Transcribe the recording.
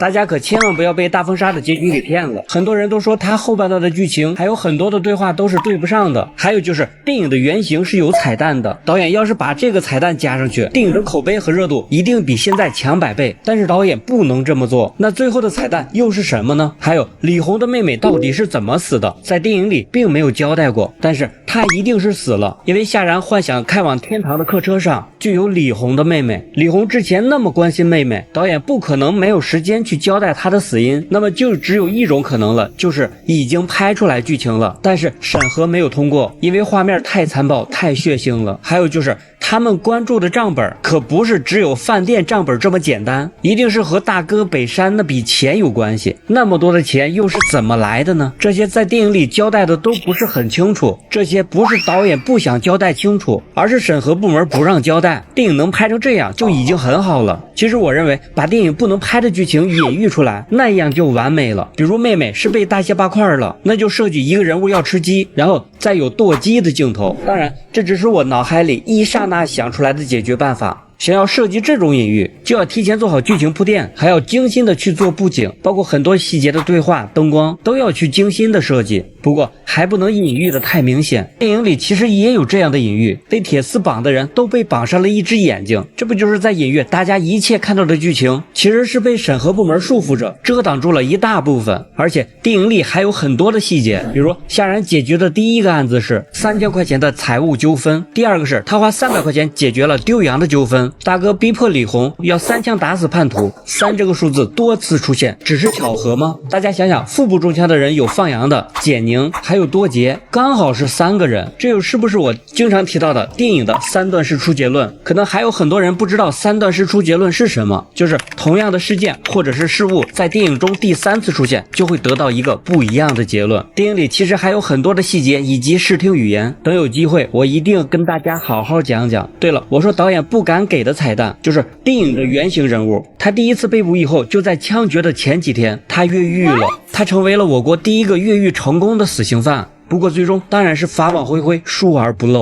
大家可千万不要被大风沙的结局给骗了。很多人都说他后半段的剧情还有很多的对话都是对不上的，还有就是电影的原型是有彩蛋的，导演要是把这个彩蛋加上去，电影的口碑和热度一定比现在强100倍。但是导演不能这么做，那最后的彩蛋又是什么呢？还有李红的妹妹到底是怎么死的，在电影里并没有交代过，但是她一定是死了，因为夏然幻想开往天堂的客车上就有李红的妹妹。李红之前那么关心妹妹，导演不可能没有时间去交代她的死因，那么就只有一种可能了，就是已经拍出来剧情了，但是审核没有通过，因为画面太残暴太血腥了。还有就是他们关注的账本可不是只有饭店账本这么简单，一定是和大哥北山那笔钱有关系。那么多的钱又是怎么来的呢？这些在电影里交代的都不是很清楚，这些不是导演不想交代清楚，而是审核部门不让交代。电影能拍成这样就已经很好了。其实我认为把电影不能拍的剧情隐喻出来，那样就完美了。比如妹妹是被大卸八块了，那就设计一个人物要吃鸡，然后再有剁鸡的镜头。当然这只是我脑海里一刹那想出来的解决办法。想要设计这种隐喻，就要提前做好剧情铺垫，还要精心的去做布景，包括很多细节的对话、灯光都要去精心的设计。不过还不能隐喻的太明显。电影里其实也有这样的隐喻，被铁丝绑的人都被绑上了一只眼睛，这不就是在隐喻大家一切看到的剧情其实是被审核部门束缚着，遮挡住了一大部分。而且电影里还有很多的细节，比如夏然解决的第一个案子是3000块钱的财务纠纷，第二个是他花300块钱解决了丢羊的纠纷，大哥逼迫李红要3枪打死叛徒，3这个数字多次出现，只是巧合吗？大家想想，腹部中枪的人有放羊的、简宁，还有多杰，刚好是3个人，这又是不是我经常提到的电影的3段式出结论？可能还有很多人不知道3段式出结论是什么，就是同样的事件或者是事物在电影中第3次出现，就会得到一个不一样的结论。电影里其实还有很多的细节以及视听语言，等有机会我一定跟大家好好讲讲。对了，我说导演不敢给的彩蛋就是电影的原型人物，他第一次被捕以后，就在枪决的前几天他越狱了，他成为了我国第一个越狱成功的死刑犯。不过最终当然是法网恢恢，疏而不漏。